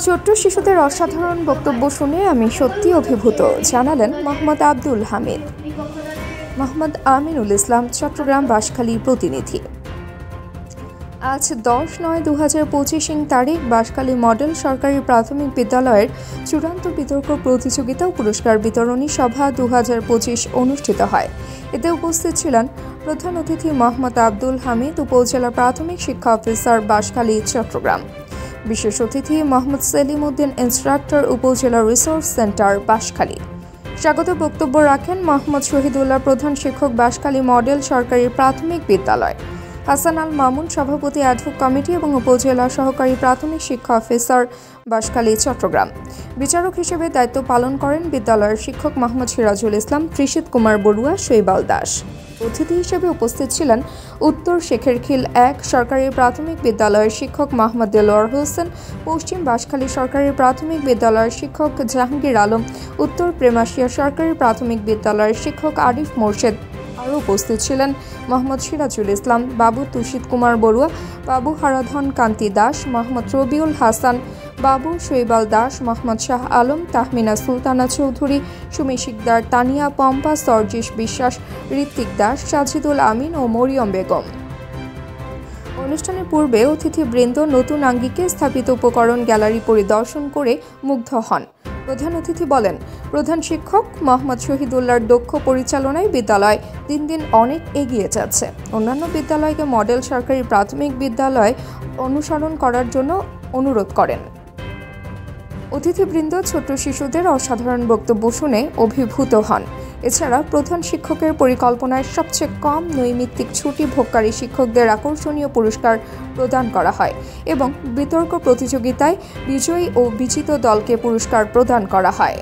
ছোট্ট শিশুদের অসাধারণ বক্তব্য শুনে আমি সত্যি অভিভূত, জানালেন মোহাম্মদ আব্দুল হামিদ। মোহাম্মদ আমিনুল ইসলাম, চট্টগ্রাম বাঁশখালী প্রতিনিধি। আজ 10/9/2025 তারিখ বাঁশখালী মডেল সরকারি প্রাথমিক বিদ্যালয়ের চূড়ান্ত বিতর্ক প্রতিযোগিতা ও পুরস্কার বিতরণী সভা 2025 অনুষ্ঠিত হয়। এতে উপস্থিত ছিলেন প্রধান অতিথি মোহাম্মদ আব্দুল হামিদ, উপজেলা প্রাথমিক শিক্ষা অফিসার বাঁশখালী, চট্টগ্রাম। বিশেষ অতিথি মোহাম্মদ সেলিম উদ্দিন, ইন্সট্রাক্টর, উপজেলা রিসোর্স সেন্টার, বাঁশখালী। স্বাগত বক্তব্য রাখেন মোহাম্মদ শহীদুল্লাহ, প্রধান শিক্ষক, বাঁশখালী মডেল সরকারি প্রাথমিক বিদ্যালয়। হাসান আল মামুন, সভাপতি, অ্যাডহক কমিটি এবং উপজেলা সহকারী প্রাথমিক শিক্ষা অফিসার, বাঁশখালী, চট্টগ্রাম। বিচারক হিসেবে দায়িত্ব পালন করেন বিদ্যালয়ের শিক্ষক মোহাম্মদ সিরাজুল ইসলাম, ত্রিশিত কুমার বড়ুয়া, শৈবাল দাস। অতিথি হিসেবে উপস্থিত ছিলেন উত্তর শেখেরখিল 1 সরকারি প্রাথমিক বিদ্যালয়ের শিক্ষক মোহাম্মদ দেলোয়ার হোসেন, পশ্চিম বাঁশখালী সরকারি প্রাথমিক বিদ্যালয়ের শিক্ষক জাহাঙ্গীর আলম, উত্তর প্রেমাশিয়া সরকারি প্রাথমিক বিদ্যালয়ের শিক্ষক আরিফ মোর্শেদ। আরও উপস্থিত ছিলেন মোহাম্মদ সিরাজুল ইসলাম, বাবু তুষিত কুমার বড়ুয়া, বাবু হারাধন কান্তি দাস, মোহাম্মদ রবিউল হাসান, বাবু শৈবাল দাস, মোহাম্মদ শাহ আলম, তাহমিনা সুলতানা চৌধুরী, সুমি শিকদার, তানিয়া পম্পা, সরজিস বিশ্বাস, ঋত্বিক দাস, সাজিদুল আমিন ও মরিয়ম বেগম। অনুষ্ঠানের পূর্বে অতিথিবৃন্দ নতুন আঙ্গিকে স্থাপিত উপকরণ গ্যালারি পরিদর্শন করে মুগ্ধ হন। প্রধান অতিথি বলেন, প্রধান শিক্ষক মোহাম্মদ শহীদুল্লাহর দক্ষ পরিচালনায় বিদ্যালয় দিন দিন অনেক এগিয়ে যাচ্ছে। অন্যান্য বিদ্যালয়কে মডেল সরকারি প্রাথমিক বিদ্যালয় অনুসরণ করার জন্য অনুরোধ করেন। অতিথিবৃন্দ ছোট্ট শিশুদের অসাধারণ বক্তব্য শুনে অভিভূত হন। এছাড়া প্রধান শিক্ষকের পরিকল্পনায় সবচেয়ে কম নৈমিত্তিক ছুটি ভোগকারী শিক্ষকদের আকর্ষণীয় পুরস্কার প্রদান করা হয় এবং বিতর্ক প্রতিযোগিতায় বিজয়ী ও বিজিত দলকে পুরস্কার প্রদান করা হয়।